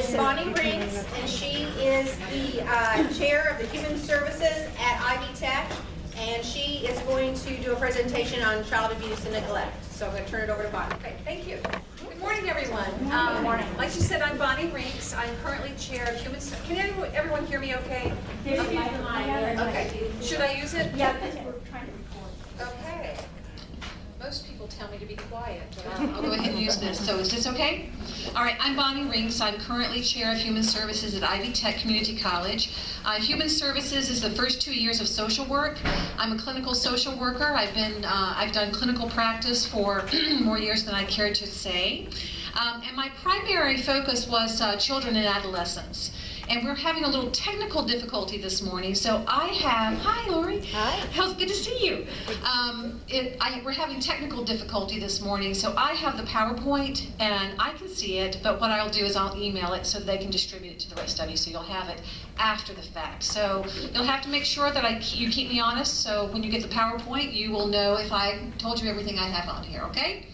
is Bonnie Rinks, and she is the chair of the Human Services at Ivy Tech, and she is going to do a presentation on child abuse and neglect. So I'm going to turn it over to Bonnie. Okay, thank you. Good morning, everyone. Good morning. Like you said, I'm Bonnie Rinks. I'm currently chair of Human Services. Can everyone hear me okay? Okay. Should I use it? Yeah, because we're trying to record. Okay. Most people tell me to be quiet, but I'll go ahead and use this. So is this okay? All right, I'm Bonnie Rinks. I'm currently chair of Human Services at Ivy Tech Community College. Human Services is the first 2 years of social work. I'm a clinical social worker. I've done clinical practice for more years than I care to say. And my primary focus was children and adolescents. And we're having a little technical difficulty this morning, so hi Lori. Hi. Good to see you. We're having technical difficulty this morning, so I have the PowerPoint and I can see it, but what I'll do is I'll email it so they can distribute it to the rest of you, so you'll have it after the fact. So you'll have to make sure that you keep me honest, so when you get the PowerPoint, you will know if I told you everything I have on here, okay?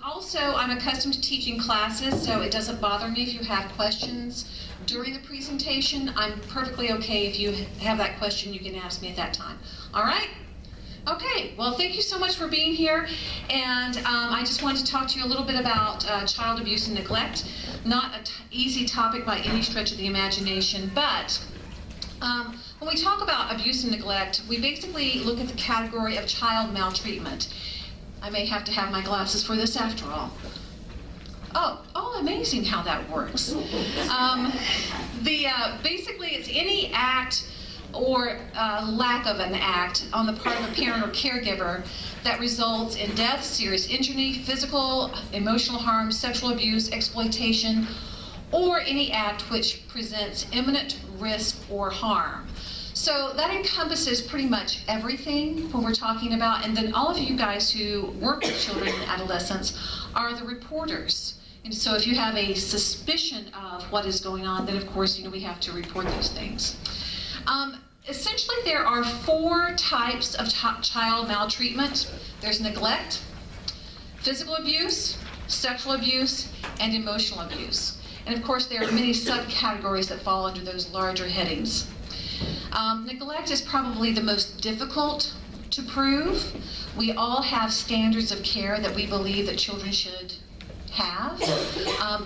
Also, I'm accustomed to teaching classes, so it doesn't bother me if you have questions during the presentation. I'm perfectly okay if you have that question, you can ask me at that time. All right? Okay, well, thank you so much for being here. And I just wanted to talk to you a little bit about child abuse and neglect. Not an easy topic by any stretch of the imagination, but when we talk about abuse and neglect, we basically look at the category of child maltreatment. I may have to have my glasses for this after all. Oh, amazing how that works. Basically, it's any act or lack of an act on the part of a parent or caregiver that results in death, serious injury, physical, emotional harm, sexual abuse, exploitation, or any act which presents imminent risk or harm. So that encompasses pretty much everything when we're talking about, and then all of you guys who work with children and adolescents are the reporters. And so if you have a suspicion of what is going on, then of course, we have to report those things. Essentially, there are 4 types of child maltreatment. There's neglect, physical abuse, sexual abuse, and emotional abuse. And of course, there are many subcategories that fall under those larger headings. Neglect is probably the most difficult to prove. We all have standards of care that we believe that children should have.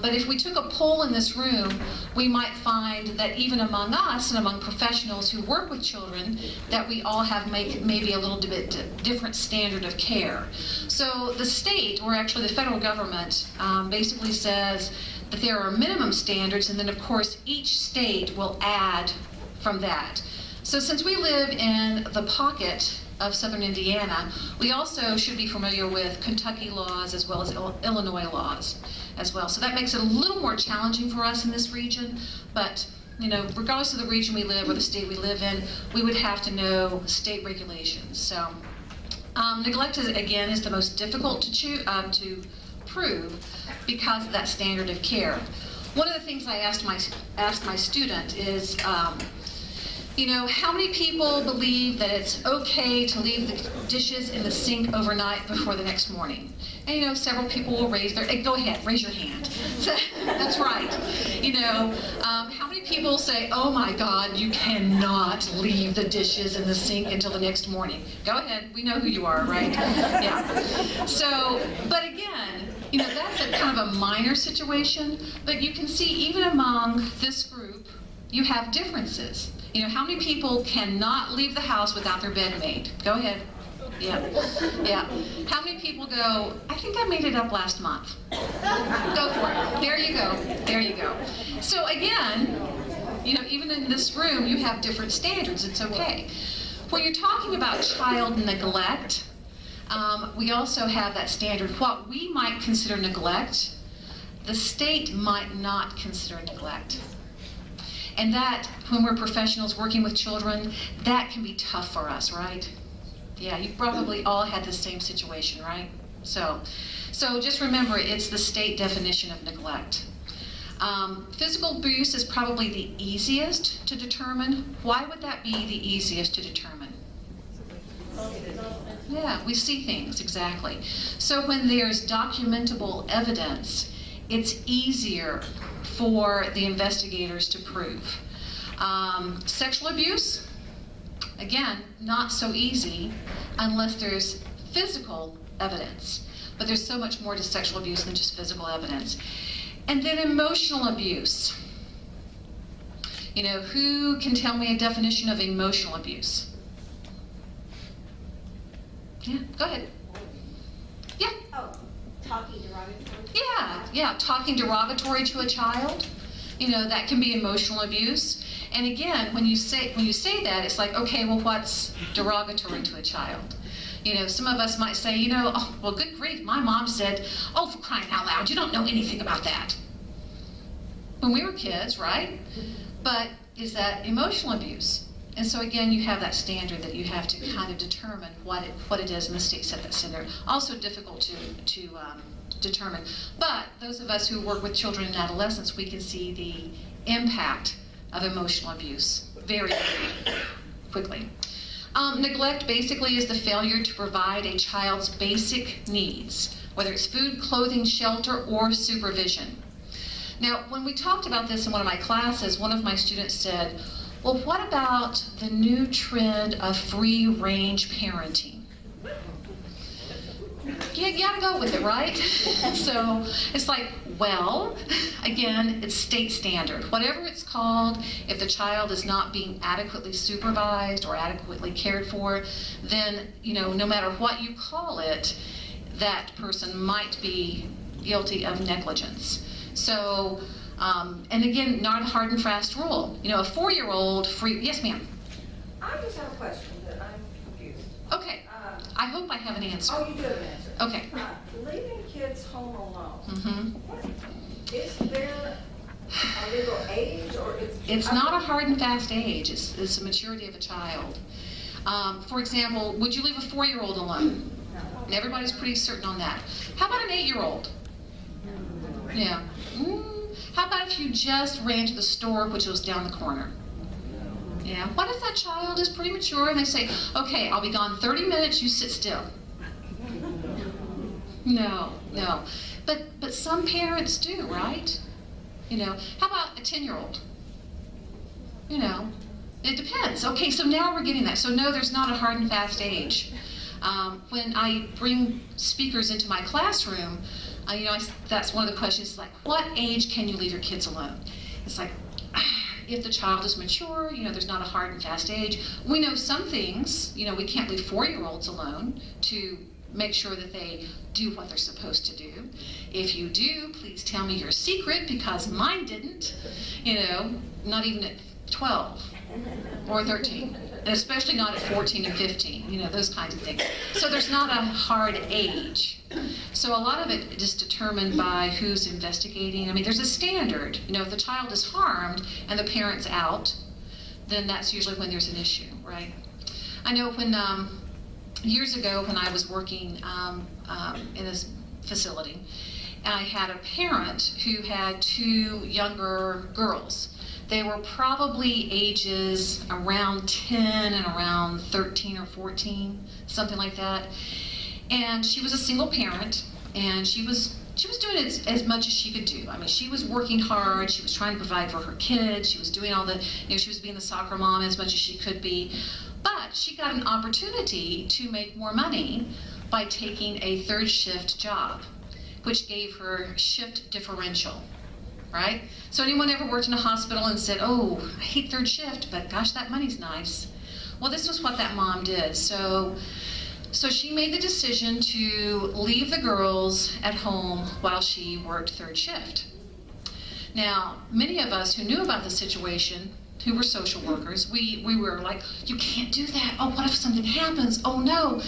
But if we took a poll in this room, we might find that even among us and among professionals who work with children, that we all have maybe a little bit different standard of care. So the state, or actually the federal government, basically says that there are minimum standards, and then of course each state will add from that. So since we live in the pocket of southern Indiana, we also should be familiar with Kentucky laws as well as Illinois laws as well. So that makes it a little more challenging for us in this region, but regardless of the region we live or the state we live in, we would have to know state regulations. So neglect is the most difficult to prove because of that standard of care. One of the things I asked my student is, how many people believe that it's okay to leave the dishes in the sink overnight before the next morning? And several people will raise go ahead, raise your hand. So, that's right. How many people say, oh my God, you cannot leave the dishes in the sink until the next morning? Go ahead, we know who you are, right? Yeah. So, but again, that's a kind of a minor situation, but you can see even among this group, you have differences. How many people cannot leave the house without their bed made? Go ahead. Yeah. How many people go, I think I made it up last month? Go for it. There you go. So again, even in this room, you have different standards. It's okay. When you're talking about child neglect, we also have that standard. What we might consider neglect, the state might not consider neglect. And that, when we're professionals working with children, that can be tough for us, right? Yeah, you probably all had the same situation, right? So just remember, it's the state definition of neglect. Physical abuse is probably the easiest to determine. Why would that be the easiest to determine? Yeah, we see things, exactly. So when there's documentable evidence it's easier for the investigators to prove. Sexual abuse, again, not so easy unless there's physical evidence. But there's so much more to sexual abuse than just physical evidence. And then emotional abuse. You know, who can tell me a definition of emotional abuse? Yeah, go ahead. Yeah. Oh, talking derogatory. Yeah, talking derogatory to a child, you know, that can be emotional abuse. And again, when you say that, it's like, okay, well, what's derogatory to a child? You know, some of us might say, you know, oh, well, good grief, my mom said, oh, for crying out loud, you don't know anything about that. When we were kids, right? But is that emotional abuse? And so again, you have that standard that you have to kind of determine what it is, and the state set that standard. Also difficult to determine. But those of us who work with children and adolescents, we can see the impact of emotional abuse very, very quickly. Neglect basically is the failure to provide a child's basic needs, whether it's food, clothing, shelter, or supervision. Now, when we talked about this in one of my classes, one of my students said, well, what about the new trend of free-range parenting? You gotta go with it, right? So it's like, well, again, it's state standard. Whatever it's called, if the child is not being adequately supervised or adequately cared for, then, you know, no matter what you call it, that person might be guilty of negligence. So, and again, not a hard and fast rule. You know, a 4-year-old free, yes ma'am? I just have a question that I'm confused. Okay, I hope I have an answer. Oh, you do have an answer. Okay. Leaving kids home alone. Mm-hmm. What, is there a legal age or It's not a hard and fast age. It's the maturity of a child. For example, would you leave a 4-year-old alone? No. Everybody's pretty certain on that. How about an 8-year-old? Yeah. How about if you just ran to the store, which was down the corner? Yeah. What if that child is pretty mature and they say, okay, I'll be gone 30 minutes, you sit still? No. But some parents do, right? You know, how about a 10-year-old? You know, it depends. Okay, so now we're getting that. So no, there's not a hard and fast age. When I bring speakers into my classroom, you know, that's one of the questions, like, what age can you leave your kids alone? It's like, if the child is mature, you know, there's not a hard and fast age. We know some things, you know, we can't leave 4-year-olds alone to make sure that they do what they're supposed to do. If you do, please tell me your secret, because mine didn't, you know, not even at 12 or 13, and especially not at 14 and 15, you know, those kinds of things. So there's not a hard age. So a lot of it is determined by who's investigating. I mean, there's a standard. You know, if the child is harmed and the parent's out, then that's usually when there's an issue, right? I know when, years ago when I was working in a facility, I had a parent who had 2 younger girls. They were probably ages around 10 and around 13 or 14, something like that. And she was a single parent, and she was doing as much as she could do. I mean, she was working hard, she was trying to provide for her kids, she was doing all the, you know, she was being the soccer mom as much as she could be. But she got an opportunity to make more money by taking a 3rd shift job, which gave her shift differential, right? So anyone ever worked in a hospital and said, oh, I hate 3rd shift, but gosh, that money's nice. Well, this was what that mom did. So she made the decision to leave the girls at home while she worked 3rd shift. Now, many of us who knew about the situation, who were social workers, we were like, you can't do that. Oh, what if something happens? Oh no.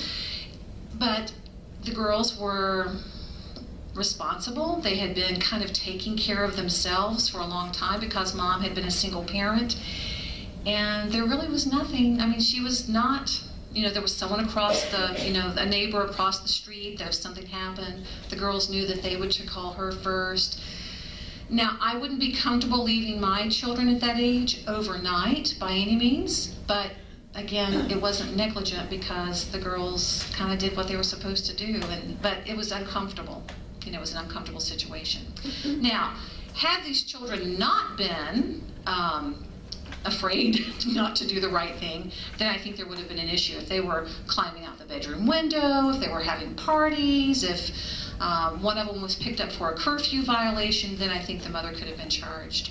But the girls were responsible. They had been kind of taking care of themselves for a long time because mom had been a single parent. And there really was nothing. I mean, she was not, you know, there was someone across the, you know, a neighbor across the street. If something happened, the girls knew that they would call her first. Now, I wouldn't be comfortable leaving my children at that age overnight by any means, but again, it wasn't negligent because the girls kind of did what they were supposed to do, but it was uncomfortable. You it was an uncomfortable situation. Now, had these children not been afraid not to do the right thing, then I think there would have been an issue. If they were climbing out the bedroom window, if they were having parties, if one of them was picked up for a curfew violation, then I think the mother could have been charged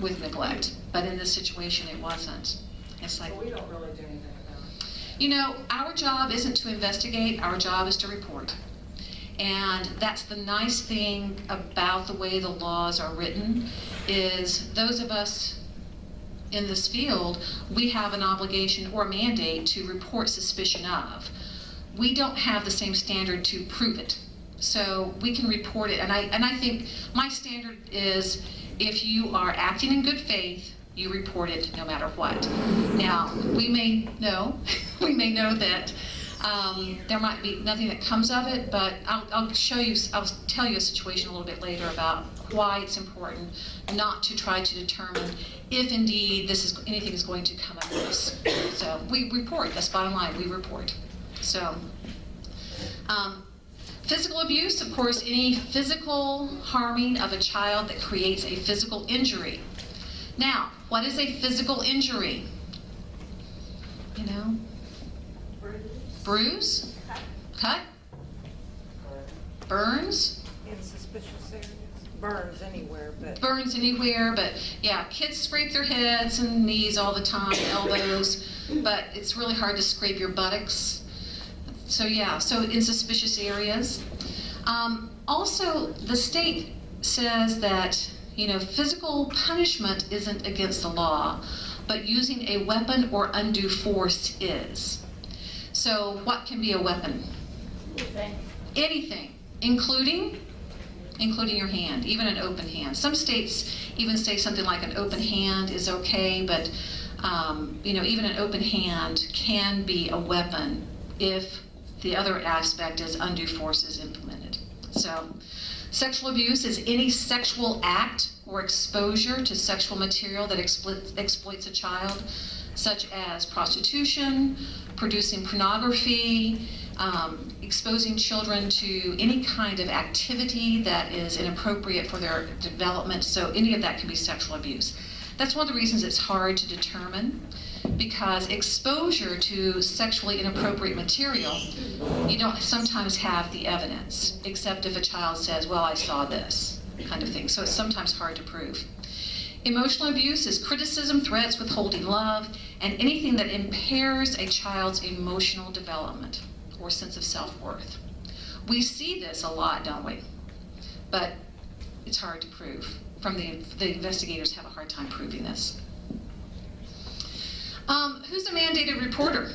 with neglect. But in this situation, it wasn't. It's like, So we don't really do anything about it. you know, our job isn't to investigate, our job is to report. And that's the nice thing about the way the laws are written, is those of us in this field, we have an obligation or mandate to report suspicion of. We don't have the same standard to prove it. So we can report it, and I think my standard is if you are acting in good faith, you report it no matter what. Now, we may know that there might be nothing that comes of it, but I'll tell you a situation a little bit later about why it's important not to try to determine if indeed anything is going to come of this. So we report, that's bottom line, we report. So, physical abuse, of course, any physical harming of a child that creates a physical injury. Now, what is a physical injury? You know? Bruise? Cut? Burns? In suspicious areas, burns anywhere, but. Burns anywhere, but yeah, kids scrape their heads and knees all the time, elbows, but it's really hard to scrape your buttocks. So yeah, so in suspicious areas. Also, the state says that, you know, physical punishment isn't against the law, but using a weapon or undue force is. So what can be a weapon? Anything, including your hand, even an open hand. Some states even say something like an open hand is okay, but you know, even an open hand can be a weapon if the other aspect is undue force is implemented. So, sexual abuse is any sexual act or exposure to sexual material that exploits a child, such as prostitution, producing pornography, exposing children to any kind of activity that is inappropriate for their development. So any of that can be sexual abuse. That's one of the reasons it's hard to determine, because exposure to sexually inappropriate material, you don't sometimes have the evidence, except if a child says, well, I saw this, kind of thing. So it's sometimes hard to prove. Emotional abuse is criticism, threats, withholding love, and anything that impairs a child's emotional development or sense of self-worth. We see this a lot, don't we? But it's hard to prove. The investigators have a hard time proving this. Who's a mandated reporter?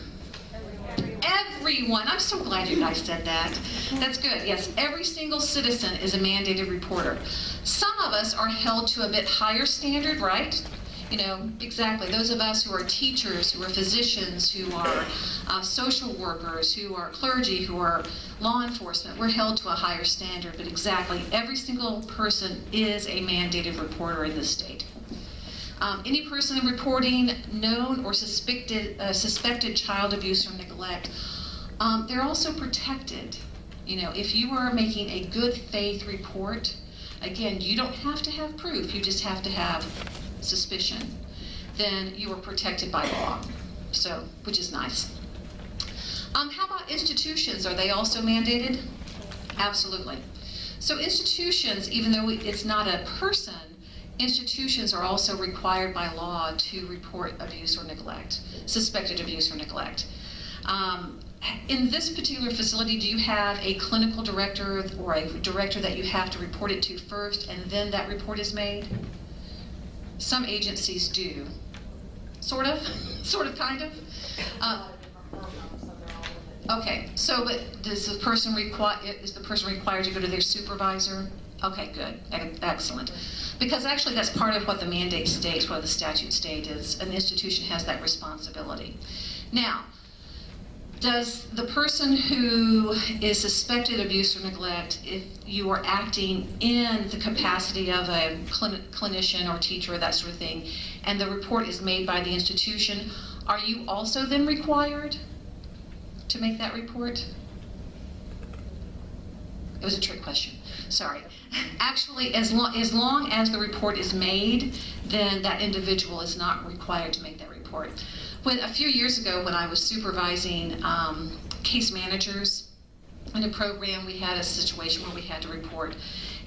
Everyone. I'm so glad you guys said that. That's good. Yes, every single citizen is a mandated reporter. Some of us are held to a bit higher standard, right? You know, exactly. Those of us who are teachers, who are physicians, who are social workers, who are clergy, who are law enforcement, we're held to a higher standard. But exactly, every single person is a mandated reporter in this state. Any person reporting known or suspected child abuse or neglect, they're also protected. You know, if you are making a good faith report, again, you don't have to have proof, you just have to have suspicion, then you are protected by law, so, which is nice. How about institutions? Are they also mandated? Absolutely. So institutions, even though it's not a person, institutions are also required by law to report abuse or neglect, suspected abuse or neglect. In this particular facility, do you have a clinical director or a director that you have to report it to first and then that report is made? Some agencies do. Sort of, kind of. Okay, so but is the person required to go to their supervisor? Okay, good, excellent. Because actually that's part of what the mandate states, what the statute states is an institution has that responsibility. Now, does the person who is suspected of abuse or neglect, if you are acting in the capacity of a clinician or teacher or that sort of thing, and the report is made by the institution, are you also then required to make that report? It was a trick question. Sorry. Actually, as long as the report is made, then that individual is not required to make that report. A few years ago, when I was supervising case managers in a program, we had a situation where we had to report,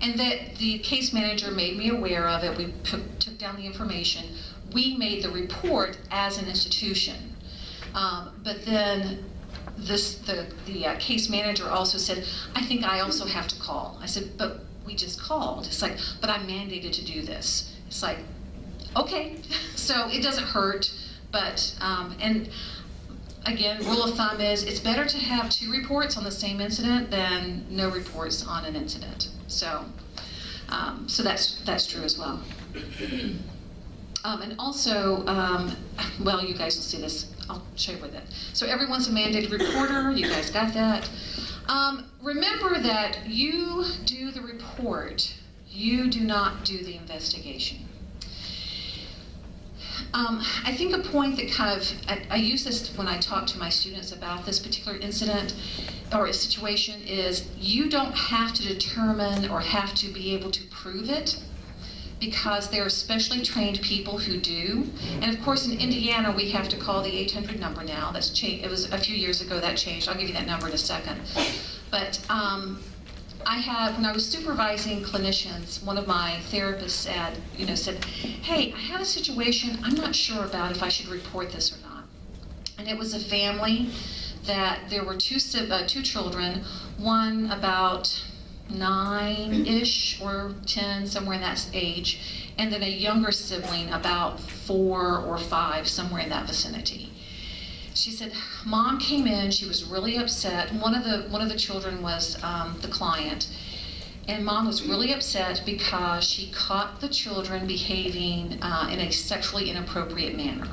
and that the case manager made me aware of it. We took down the information. We made the report as an institution, but then the case manager also said, I think I also have to call. I said, but we just called. It's like, but I'm mandated to do this. It's like, okay. So it doesn't hurt, but, and again, rule of thumb is it's better to have 2 reports on the same incident than no reports on an incident. So, so that's true as well. And also, well, you guys will see this. I'll show you with it. So everyone's a mandated reporter. You guys got that? Remember that you do the report. You do not do the investigation. I think a point that kind of, I use this when I talk to my students about this particular incident or a situation, is you don't have to determine or have to be able to prove it, because there are specially trained people who do. And of course, in Indiana, we have to call the 800 number now. That's changed. It was a few years ago that changed. I'll give you that number in a second. But when I was supervising clinicians, one of my therapists said, hey, I have a situation. I'm not sure about if I should report this or not. And it was a family that there were two children, one about 9-ish or 10, somewhere in that age, and then a younger sibling about 4 or 5, somewhere in that vicinity. She said, Mom came in, she was really upset. One of the children was the client, and Mom was really upset because she caught the children behaving in a sexually inappropriate manner.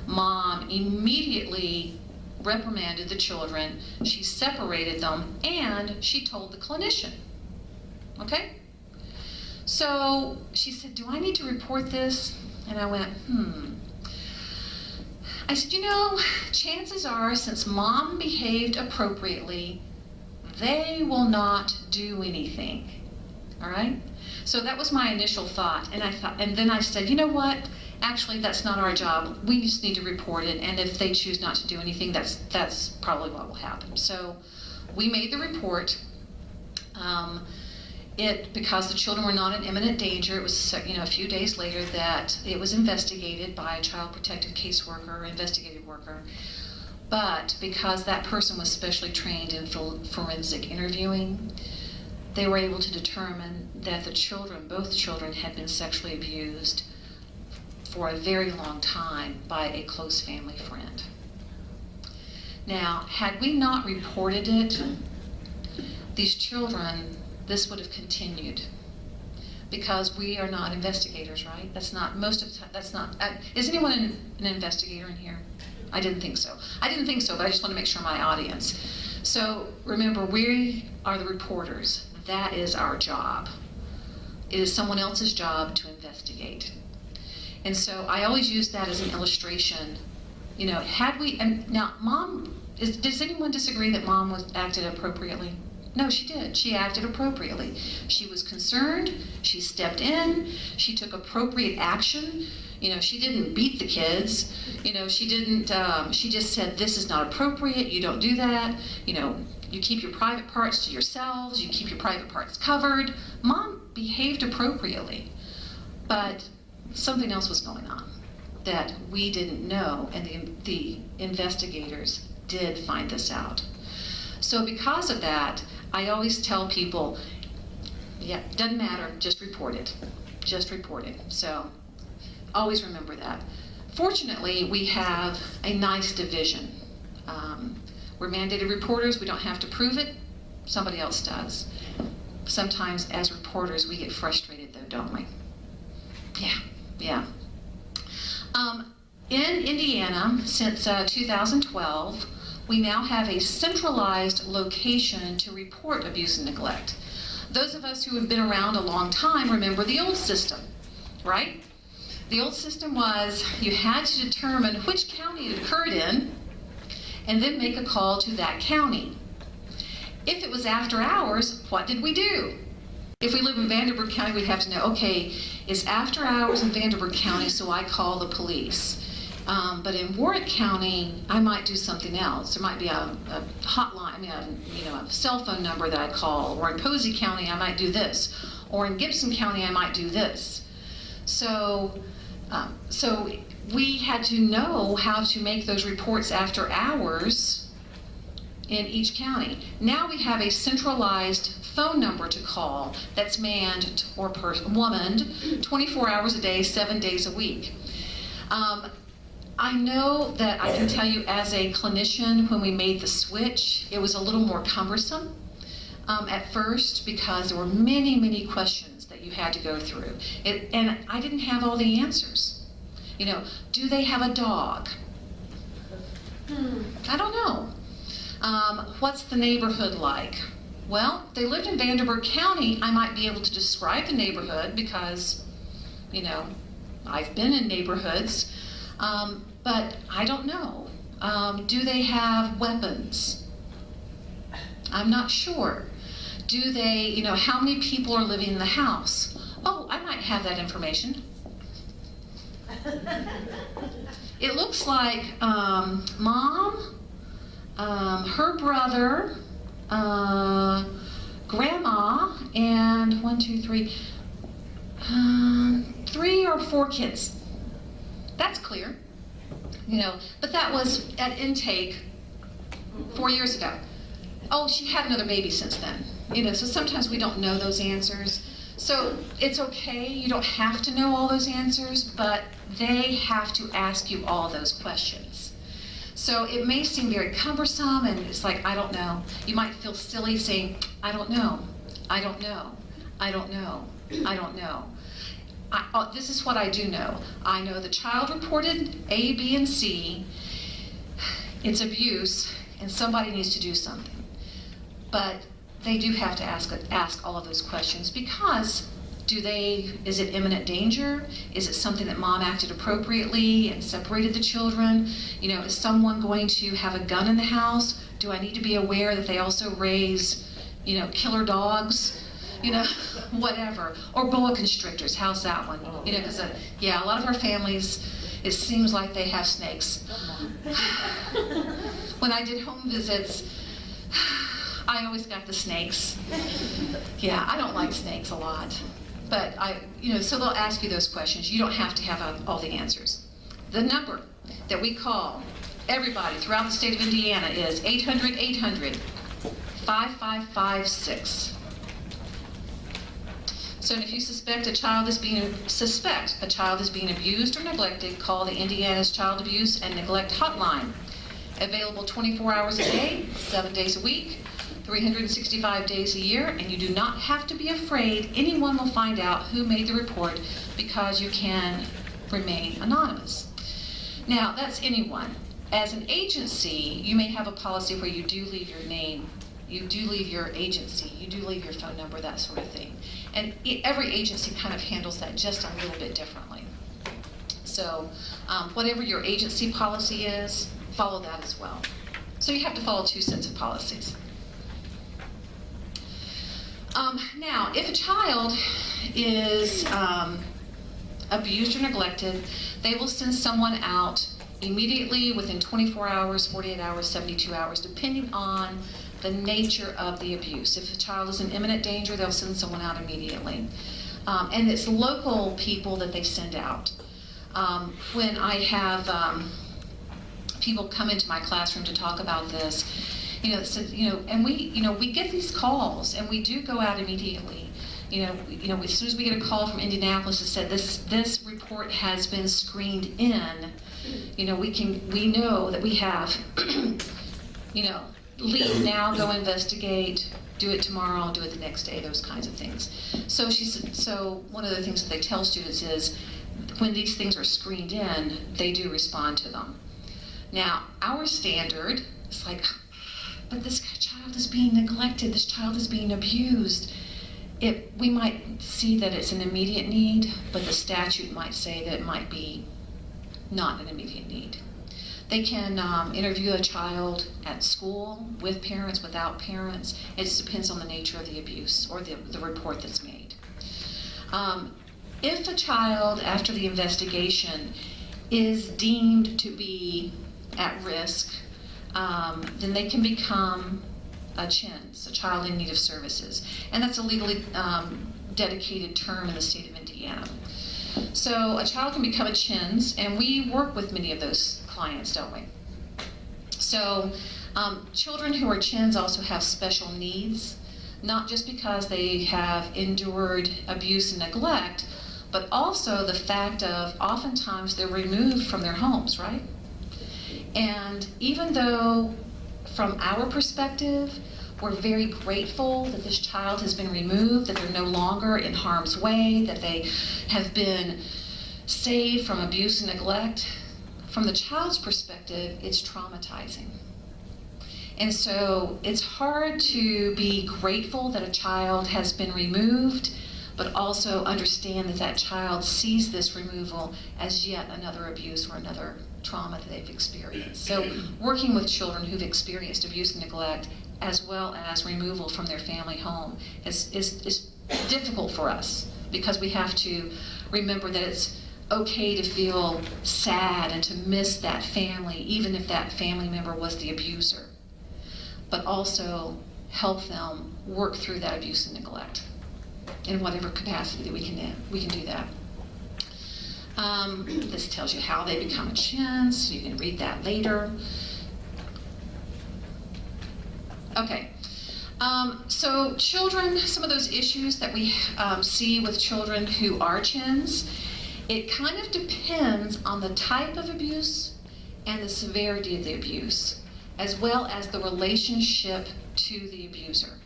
Mom immediately reprimanded the children, she separated them, and she told the clinician. Okay? So she said, do I need to report this? And I went, I said, chances are, since Mom behaved appropriately, they will not do anything. All right? So that was my initial thought, and then I said, you know what? Actually, that's not our job. We just need to report it, and if they choose not to do anything, that's probably what will happen. So we made the report. Because the children were not in imminent danger, it was a few days later that it was investigated by a child protective caseworker or investigative worker. But because that person was specially trained in forensic interviewing, they were able to determine that both children had been sexually abused for a very long time by a close family friend. Now, had we not reported it, these children, this would have continued, because we are not investigators, right? That's not, most of the time, that's not, is anyone an investigator in here? I didn't think so. But I just want to make sure my audience. So remember, we are the reporters. That is our job. It is someone else's job to investigate. And so I always use that as an illustration. Had we, and now Mom, does anyone disagree that Mom acted appropriately? No, she did. She acted appropriately. She was concerned. She stepped in. She took appropriate action. She didn't beat the kids. She didn't, she just said, this is not appropriate. You don't do that. You keep your private parts to yourselves. You keep your private parts covered. Mom behaved appropriately. But something else was going on that we didn't know, and the investigators did find this out. So because of that, I always tell people, yeah, doesn't matter, just report it. Just report it. So always remember that. Fortunately, we have a nice division. We're mandated reporters. We don't have to prove it. Somebody else does. Sometimes as reporters, we get frustrated though, don't we? Yeah. In Indiana, since 2012, we now have a centralized location to report abuse and neglect. Those of us who have been around a long time remember the old system, right? The old system was you had to determine which county it occurred in and then make a call to that county. If it was after hours, what did we do? If we live in Vanderburgh County, we'd have to know, okay, it's after hours in Vanderburgh County, so I call the police. But in Warwick County, I might do something else. There might be a hotline, a cell phone number that I call. Or in Posey County, I might do this. Or in Gibson County, I might do this. So we had to know how to make those reports after hours in each county. Now we have a centralized phone number to call that's manned or womaned 24 hours a day, 7 days a week. I know that I can tell you as a clinician, when we made the switch, it was a little more cumbersome at first because there were many, many questions that you had to go through. And I didn't have all the answers. Do they have a dog? I don't know. What's the neighborhood like? Well, if they lived in Vanderburgh County, I might be able to describe the neighborhood because, I've been in neighborhoods. But I don't know. Do they have weapons? I'm not sure. Do they, how many people are living in the house? Oh, I might have that information. It looks like Mom, her brother, Grandma, and 3 or 4 kids. That's clear. But that was at intake 4 years ago. Oh, she had another baby since then. So sometimes we don't know those answers. So it's okay, you don't have to know all those answers, but they have to ask you all those questions. So it may seem very cumbersome, and it's like, I don't know. You might feel silly saying, I don't know, I don't know, I don't know, I don't know. This is what I do know. I know the child reported A, B, and C. It's abuse, and somebody needs to do something. But they do have to ask all of those questions because is it imminent danger? Is it something that Mom acted appropriately and separated the children? Is someone going to have a gun in the house? Do I need to be aware that they also raise, killer dogs? Whatever. Or boa constrictors, how's that one? Because a lot of our families, it seems like they have snakes. When I did home visits, I always got the snakes. Yeah, I don't like snakes a lot. But so they'll ask you those questions. You don't have to have all the answers. The number that we call everybody throughout the state of Indiana is 800-800-5556. So if you suspect a child is being abused or neglected, call the Indiana's Child Abuse and Neglect Hotline. Available 24 hours a day, 7 days a week, 365 days a year, and you do not have to be afraid anyone will find out who made the report because you can remain anonymous. Now, that's anyone. As an agency, you may have a policy where you do leave your name, you do leave your agency, you do leave your phone number, that sort of thing. And every agency kind of handles that just a little bit differently. So whatever your agency policy is, follow that as well. So you have to follow 2 sets of policies. Now, if a child is abused or neglected, they will send someone out immediately within 24 hours, 48 hours, 72 hours, depending on the nature of the abuse. If a child is in imminent danger, they'll send someone out immediately. And it's local people that they send out. When I have people come into my classroom to talk about this, and we get these calls, and we do go out immediately. As soon as we get a call from Indianapolis that said this report has been screened in, we know that we have, leave now, go investigate, do it tomorrow, do it the next day, those kinds of things. So one of the things that they tell students is when these things are screened in, they do respond to them. Now, our standard is like, but this child is being neglected, this child is being abused. We might see that it's an immediate need, but the statute might say that it might be not an immediate need. They can interview a child at school, with parents, without parents. It just depends on the nature of the abuse or the report that's made. If a child, after the investigation, is deemed to be at risk, then they can become a CHINS, a child in need of services. And that's a legally dedicated term in the state of Indiana. So a child can become a CHINS, and we work with many of those clients, don't we? So children who are CHINS also have special needs, not just because they have endured abuse and neglect, but also the fact of oftentimes they're removed from their homes, right? And even though from our perspective, we're very grateful that this child has been removed, that they're no longer in harm's way, that they have been saved from abuse and neglect, from the child's perspective, it's traumatizing. And so it's hard to be grateful that a child has been removed, but also understand that that child sees this removal as yet another abuse or another trauma that they've experienced. So working with children who've experienced abuse and neglect, as well as removal from their family home, is difficult for us, because we have to remember that it's okay to feel sad and to miss that family, even if that family member was the abuser, but also help them work through that abuse and neglect in whatever capacity that we can do that. This tells you how they become a CHINS, so you can read that later. Okay, so children, some of those issues that we see with children who are CHINS, it kind of depends on the type of abuse and the severity of the abuse, as well as the relationship to the abuser.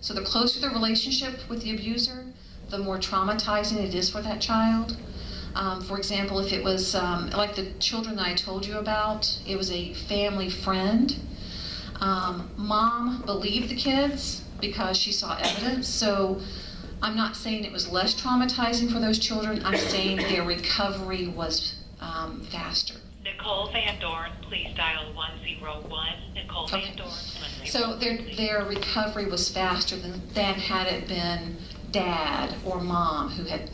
So the closer the relationship with the abuser, the more traumatizing it is for that child. For example, if it was like the children that I told you about, it was a family friend. Mom believed the kids because she saw evidence, so I'm not saying it was less traumatizing for those children. I'm saying their recovery was faster. Nicole Van Dorn, please dial 101. Nicole Okay. Van Dorn, 101. So their recovery was faster than had it been dad or mom who had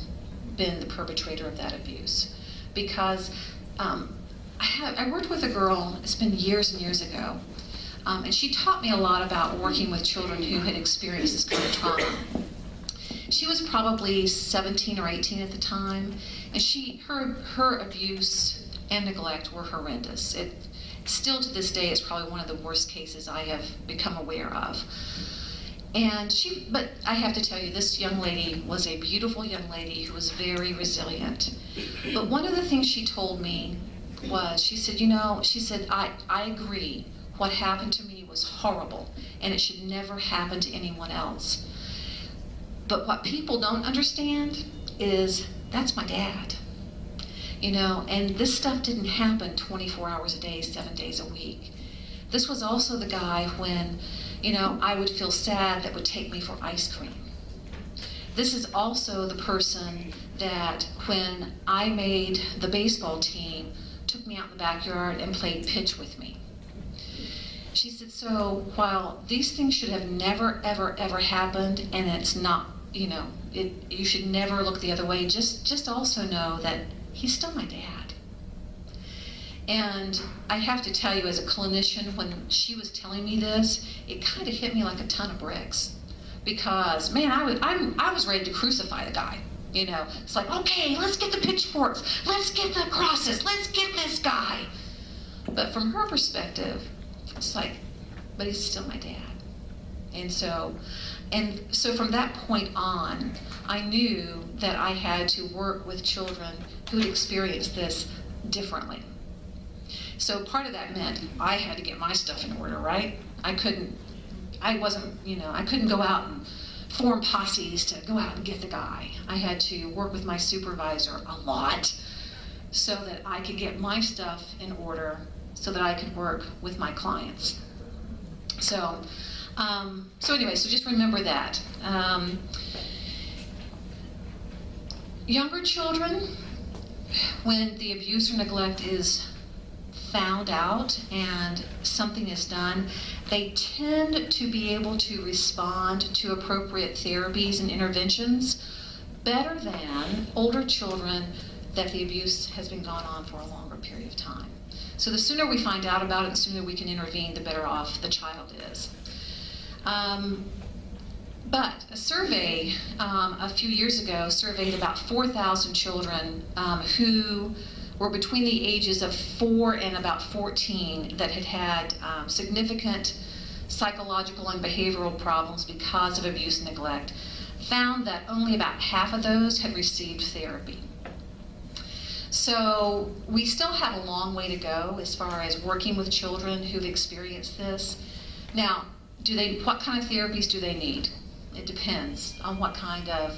been the perpetrator of that abuse. Because I worked with a girl, it's been years and years ago, and she taught me a lot about working with children who had experienced this kind of trauma. She was probably 17 or 18 at the time, and her abuse and neglect were horrendous. It still to this day is probably one of the worst cases I have become aware of. But I have to tell you, this young lady was a beautiful young lady who was very resilient. But one of the things she told me was, she said, I agree. What happened to me was horrible, and it should never happen to anyone else. But what people don't understand is that's my dad. And this stuff didn't happen 24 hours a day, 7 days a week. This was also the guy when, I would feel sad that would take me for ice cream. This is also the person that when I made the baseball team, took me out in the backyard and played pitch with me. She said, so while these things should have never, ever, ever happened, and it's not, you should never look the other way, just also know that he's still my dad. And I have to tell you, as a clinician, when she was telling me this, it kind of hit me like a ton of bricks. Because, man, I was ready to crucify the guy. It's like, okay, let's get the pitchforks, let's get the crosses, let's get this guy. But from her perspective, it's like, but he's still my dad. And so from that point on, I knew that I had to work with children who had experienced this differently. So part of that meant I had to get my stuff in order, right? I couldn't go out and form posses to go out and get the guy. I had to work with my supervisor a lot so that I could get my stuff in order so that I could work with my clients. So anyway, so just remember that. Younger children, when the abuse or neglect is found out and something is done, they tend to be able to respond to appropriate therapies and interventions better than older children that the abuse has been going on for a longer period of time. So the sooner we find out about it, the sooner we can intervene, the better off the child is. But a survey a few years ago surveyed about 4,000 children who were between the ages of 4 and about 14 that had had significant psychological and behavioral problems because of abuse and neglect, found that only about half of those had received therapy. So we still have a long way to go as far as working with children who've experienced this. Now, what kind of therapies do they need? It depends on what kind of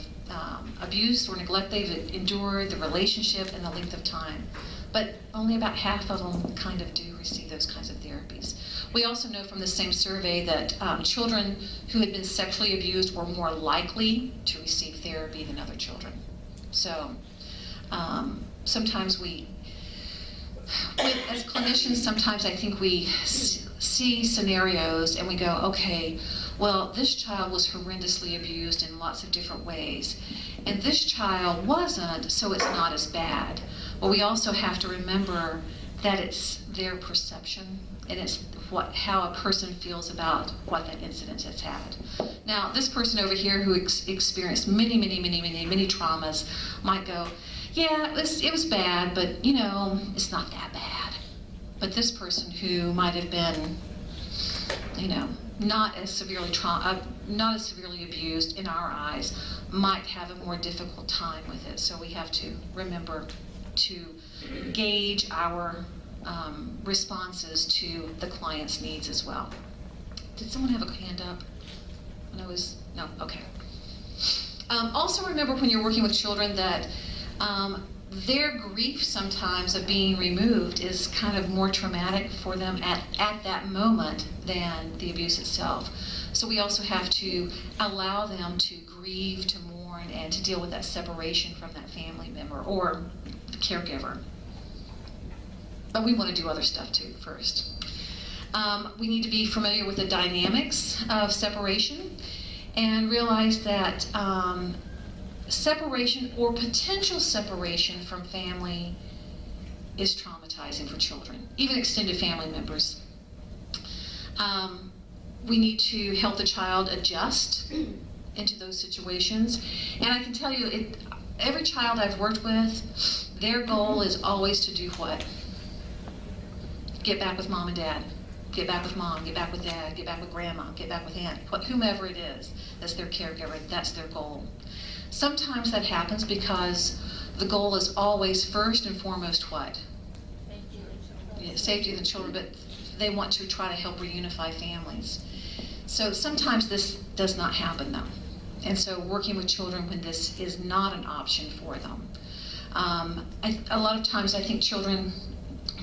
abuse or neglect they've endured, the relationship, and the length of time. But only about half of them kind of do receive those kinds of therapies. We also know from the same survey that children who had been sexually abused were more likely to receive therapy than other children. So sometimes as clinicians, sometimes I think we see scenarios and we go, okay, well, this child was horrendously abused in lots of different ways, and this child wasn't, so it's not as bad. But we also have to remember that it's their perception, and it's how a person feels about what that incident has had. Now, this person over here who experienced many traumas might go, yeah, it was bad, but it's not that bad. But this person who might have been, not as severely abused in our eyes, might have a more difficult time with it. So we have to remember to gauge our responses to the client's needs as well. Did someone have a hand up? No, okay. Also remember when you're working with children that their grief sometimes of being removed is kind of more traumatic for them at that moment than the abuse itself. So we also have to allow them to grieve, to mourn, and to deal with that separation from that family member or the caregiver. But we want to do other stuff too first. We need to be familiar with the dynamics of separation and realize that separation or potential separation from family is traumatizing for children, even extended family members. We need to help the child adjust into those situations. And I can tell you, every child I've worked with, their goal is always to do what? Get back with mom and dad. Get back with mom, get back with dad, get back with grandma, get back with aunt, whomever it is that's their caregiver, that's their goal. Sometimes that happens because the goal is always first and foremost what? Safety of the children, but they want to try to help reunify families. So sometimes this does not happen though. And so working with children when this is not an option for them. A lot of times I think children,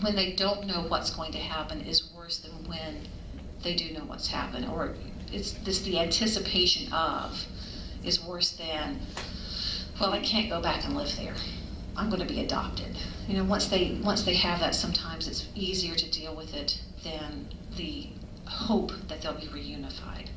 when they don't know what's going to happen, is worse than when they do know what's happened, or the anticipation of is worse than, well, I can't go back and live there. I'm going to be adopted. Once they have that, sometimes it's easier to deal with it than the hope that they'll be reunified.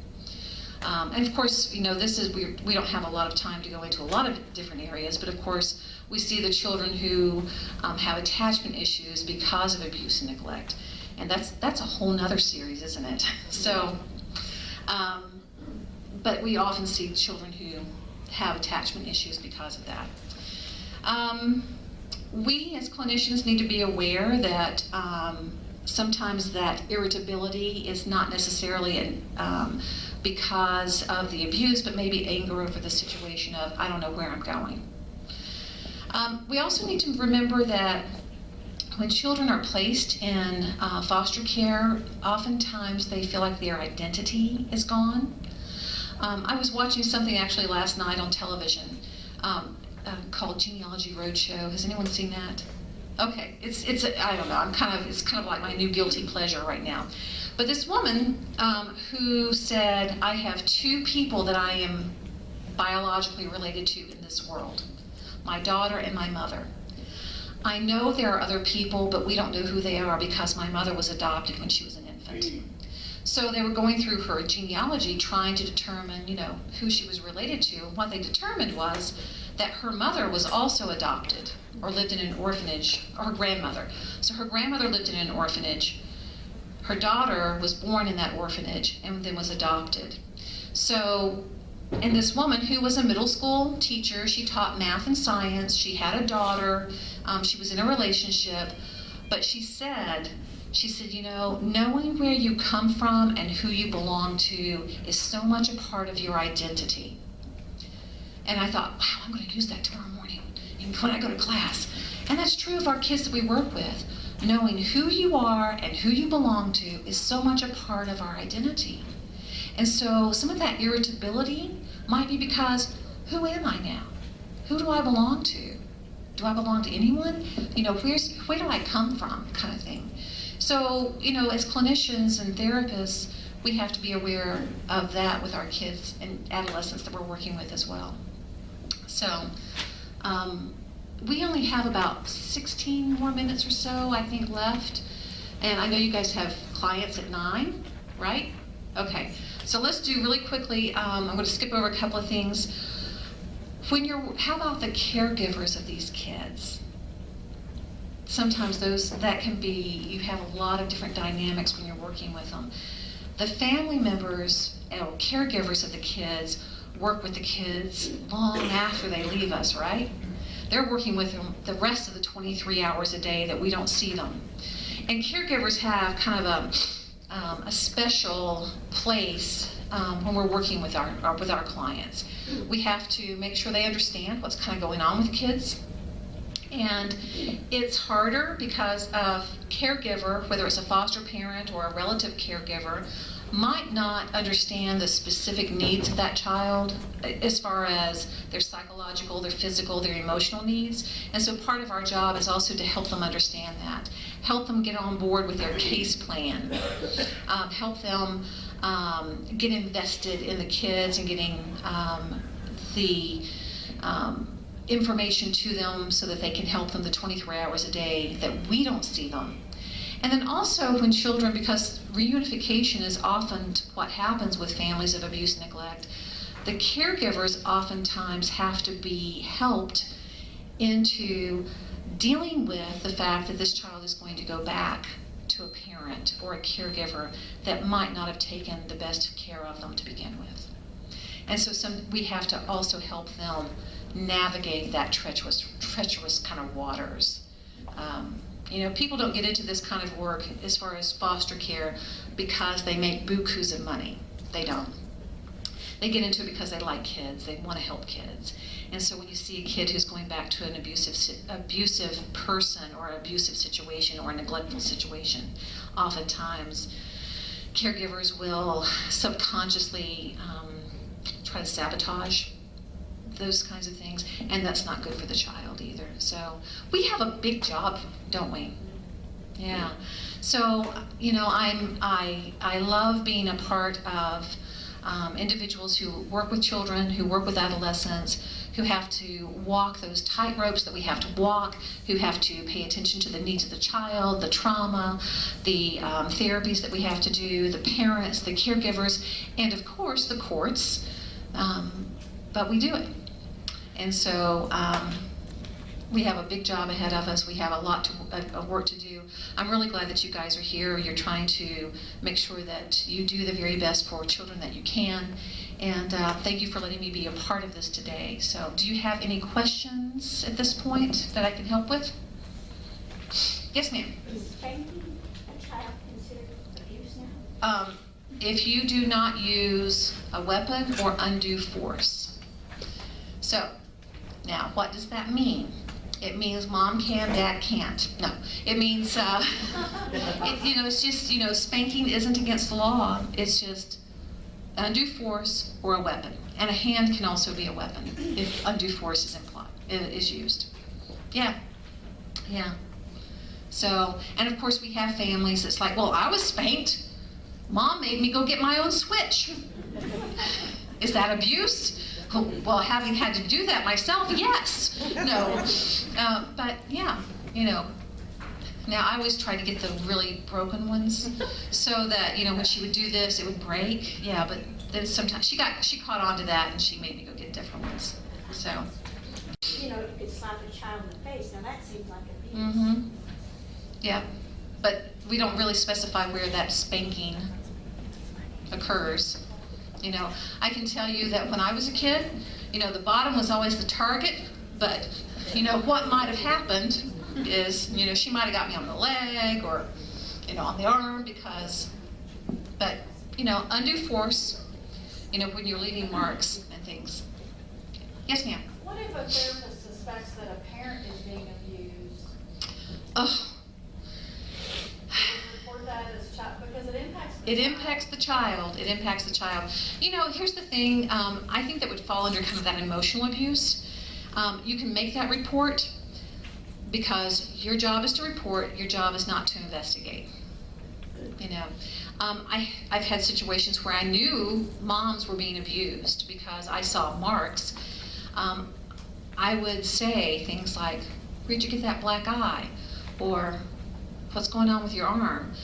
And of course, we don't have a lot of time to go into a lot of different areas, but of course, we see the children who have attachment issues because of abuse and neglect. And that's a whole nother series, isn't it? So, but we often see children who have attachment issues because of that. We as clinicians need to be aware that sometimes that irritability is not necessarily because of the abuse, but maybe anger over the situation of, I don't know where I'm going. We also need to remember that when children are placed in foster care, oftentimes they feel like their identity is gone. I was watching something actually last night on television called Genealogy Roadshow. Has anyone seen that? Okay, I don't know. It's kind of like my new guilty pleasure right now. But this woman who said, I have 2 people that I am biologically related to in this world, my daughter and my mother. I know there are other people, but we don't know who they are because my mother was adopted when she was an infant. So they were going through her genealogy trying to determine, who she was related to. What they determined was that her mother was also adopted or lived in an orphanage, or her grandmother. So her grandmother lived in an orphanage. Her daughter was born in that orphanage and then was adopted. So, and this woman who was a middle school teacher, she taught math and science, she had a daughter, she was in a relationship, but she said, knowing where you come from and who you belong to is so much a part of your identity. And I thought, wow, I'm going to use that tomorrow morning when I go to class. And that's true of our kids that we work with. Knowing who you are and who you belong to is so much a part of our identity. And so some of that irritability might be because, who am I now? Who do I belong to? Do I belong to anyone? Where do I come from, kind of thing. So, as clinicians and therapists, we have to be aware of that with our kids and adolescents that we're working with as well. So, we only have about 16 more minutes or so, I think, left. And I know you guys have clients at 9, right? Okay, so let's do really quickly, I'm going to skip over a couple of things. How about the caregivers of these kids? Sometimes that can be, you have a lot of different dynamics when you're working with them. The family members or caregivers of the kids work with the kids long after they leave us, right? They're working with them the rest of the 23 hours a day that we don't see them. And caregivers have kind of a special place when we're working with our clients. We have to make sure they understand what's kind of going on with the kids. And it's harder because a caregiver, whether it's a foster parent or a relative caregiver, might not understand the specific needs of that child as far as their psychological, their physical, their emotional needs. And so part of our job is also to help them understand that. Help them get on board with their case plan. Help them get invested in the kids and getting the information to them so that they can help them the 23 hours a day that we don't see them. And then also when children, because reunification is often what happens with families of abuse and neglect, the caregivers oftentimes have to be helped into dealing with the fact that this child is going to go back to a parent or a caregiver that might not have taken the best care of them to begin with. And so we have to also help them navigate that treacherous kind of waters. People don't get into this kind of work as far as foster care because they make bukus of money. They don't. They get into it because they like kids. They want to help kids. And so when you see a kid who's going back to an abusive person or an abusive situation or a neglectful situation, oftentimes caregivers will subconsciously try to sabotage those kinds of things, and that's not good for the child either. So we have a big job, don't we? Yeah. So I love being a part of individuals who work with children, who work with adolescents, who have to walk those tight ropes that we have to walk, who have to pay attention to the needs of the child, the trauma, the therapies that we have to do, the parents, the caregivers, and of course the courts. But we do it. And so we have a big job ahead of us. We have a lot of work to do. I'm really glad that you guys are here. You're trying to make sure that you do the very best for children that you can. And thank you for letting me be a part of this today. So do you have any questions at this point that I can help with? Yes, ma'am. Is spanking a child considered abuse now? If you do not use a weapon or undue force. So, now what does that mean? It means mom can, dad can't. No, it means, it's just, spanking isn't against the law. It's just undue force or a weapon. And a hand can also be a weapon if undue force is used. Yeah, yeah. So, and of course we have families that's like, well, I was spanked. Mom made me go get my own switch. Is that abuse? Well, having had to do that myself, yes. No. But yeah, you know, now I always try to get the really broken ones so that, you know, when she would do this, it would break. Yeah, but then sometimes she caught on to that and she made me go get different ones. So. You know, you could slap a child in the face, now that seems like abuse. Mm-hmm. Yeah, but we don't really specify where that spanking occurs. You know, I can tell you that when I was a kid, you know, the bottom was always the target, but, you know, what might have happened is, you know, she might have got me on the leg or, you know, on the arm but, you know, undue force, you know, when you're leaving marks and things. Yes, ma'am? What if a therapist suspects that a parent is being abused? Oh, Report that as child, because it impacts the it child. impacts the child. It impacts the child. You know, here's the thing. I think that would fall under kind of that emotional abuse. You can make that report because your job is to report. Your job is not to investigate. You know, I've had situations where I knew moms were being abused because I saw marks. I would say things like, "Where'd you get that black eye?" Or, "What's going on with your arm?"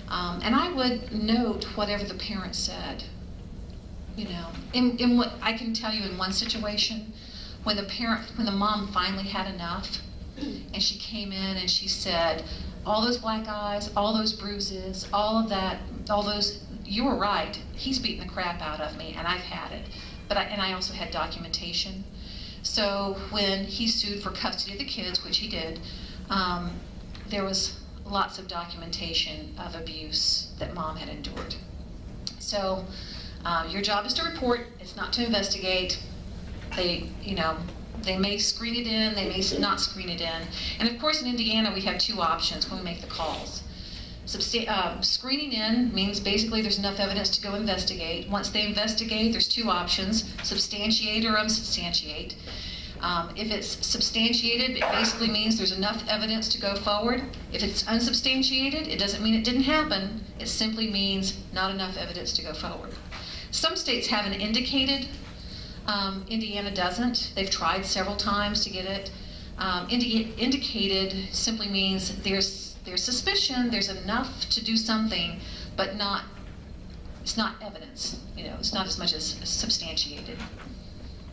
And I would note whatever the parent said. You know, in what I can tell you in one situation, when the mom finally had enough, and she came in and she said, "All those black eyes, all those bruises, all of that, you were right. He's beating the crap out of me, and I've had it." And I also had documentation. So when he sued for custody of the kids, which he did, there was lots of documentation of abuse that mom had endured. So your job is to report. It's not to investigate. They may screen it in, they may not screen it in. And of course in Indiana we have two options when we make the calls. Screening in means basically there's enough evidence to go investigate. Once they investigate, there's two options: substantiate or unsubstantiate. If it's substantiated, it basically means there's enough evidence to go forward. If it's unsubstantiated, it doesn't mean it didn't happen. It simply means not enough evidence to go forward. Some states have an indicated. Indiana doesn't. They've tried several times to get it. Indicated simply means there's suspicion, there's enough to do something, but it's not evidence. You know, it's not as much as substantiated.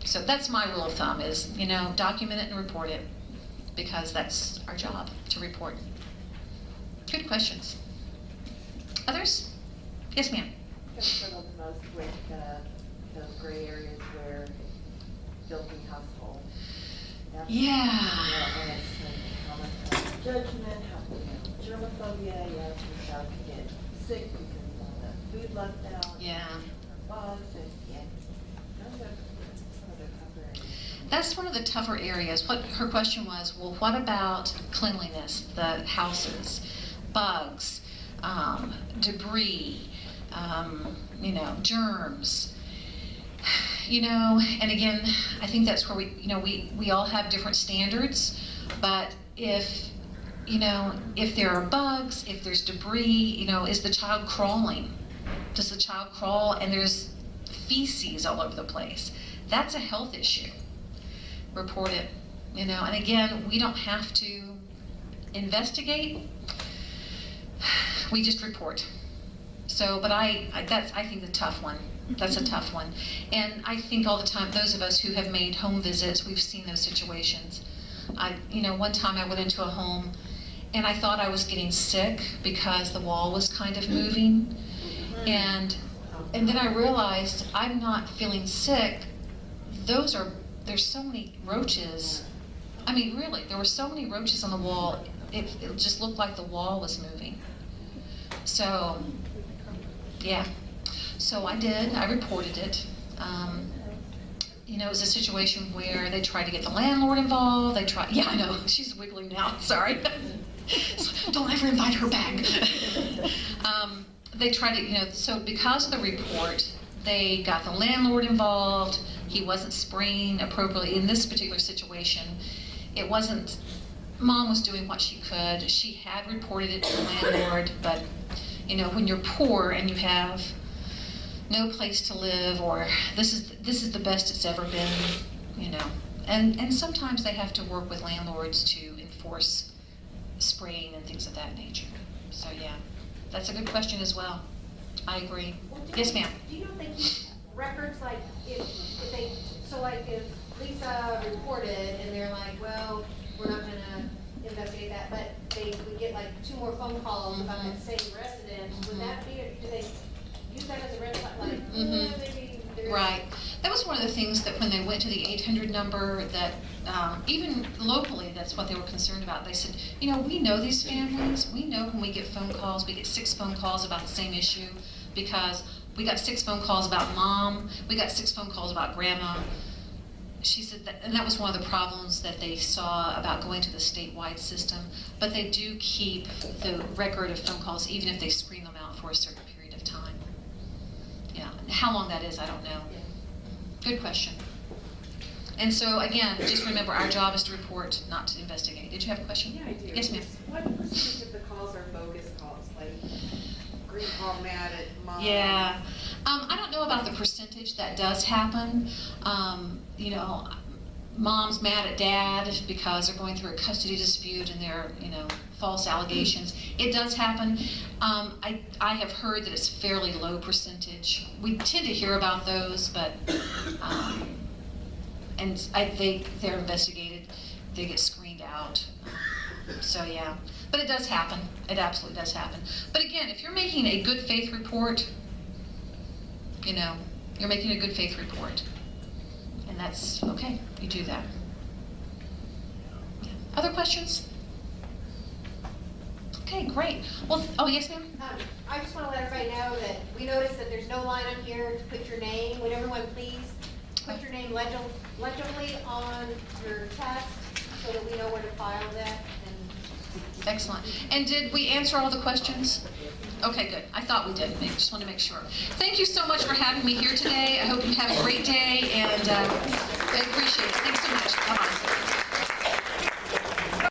So that's my rule of thumb is, you know, document it and report it, because that's our job, to report. Good questions. Others? Yes, ma'am. Struggle the most with those gray areas where guilty household. That's Yeah. And it's like how much judgment, how germophobia, yes, your child can get sick because of all the food left out. Yeah. Bugs and those are some of the tougher areas. That's one of the tougher areas. What her question was, well, what about cleanliness, the houses, bugs, debris, you know, germs, you know, and again, I think that's where we all have different standards, but if there are bugs, if there's debris, you know, is the child crawling? Does the child crawl and there's feces all over the place? That's a health issue. Report it, you know, and again, we don't have to investigate, we just report. So, but I think the tough one. That's a tough one. And I think all the time, those of us who have made home visits, we've seen those situations. One time I went into a home and I thought I was getting sick because the wall was kind of moving. And then I realized I'm not feeling sick. There's so many roaches. I mean, really, there were so many roaches on the wall, it just looked like the wall was moving. So, yeah. So I did, I reported it. It was a situation where they tried to get the landlord involved. Yeah, I know, she's wiggling now, sorry. Don't ever invite her back. They tried to, so because of the report, they got the landlord involved. He wasn't spraying appropriately in this particular situation. It wasn't, Mom was doing what she could. She had reported it to the landlord, but when you're poor and you have no place to live, or this is the best it's ever been, and sometimes they have to work with landlords to enforce spraying and things of that nature. So yeah, that's a good question as well. I agree. Yes, ma'am. Do you know if they keep records, like, if they, so like if Lisa reported and they're like, well, we're not gonna investigate that, but they would get like 2 more phone calls about that same resident, would that be, do they use that as a red flag, like, maybe there's. Right. That was one of the things that when they went to the 800 number, that even locally, that's what they were concerned about. They said, you know, we know these families. We know when we get phone calls, we get 6 phone calls about the same issue, because we got 6 phone calls about mom, we got 6 phone calls about grandma. She said that, and that was one of the problems that they saw about going to the statewide system. But they do keep the record of phone calls, even if they screen them out for a certain period of time. Yeah, how long that is, I don't know. Good question. And so again, just remember, our job is to report, not to investigate. Did you have a question? Yeah, I do. Yes, ma'am. What percentage of the calls are bogus calls, like grandpa mad at mom? Yeah, I don't know about the percentage. That does happen. You know, mom's mad at dad because they're going through a custody dispute and they're, you know, false allegations. It does happen. I have heard that it's fairly low percentage. We tend to hear about those, but and they're investigated. They get screened out. So yeah, but it does happen. It absolutely does happen. But again, if you're making a good faith report, you know, you're making a good faith report. And that's okay, you do that. Yeah. Other questions? Okay, great. Well, oh, yes, ma'am? I just want to let everybody know that we noticed that there's no line on here to put your name. Would everyone please put your name legibly on your text so that we know where to file that? Excellent. And did we answer all the questions? Okay, good. I thought we did. I just want to make sure. Thank you so much for having me here today. I hope you have a great day, and I appreciate it.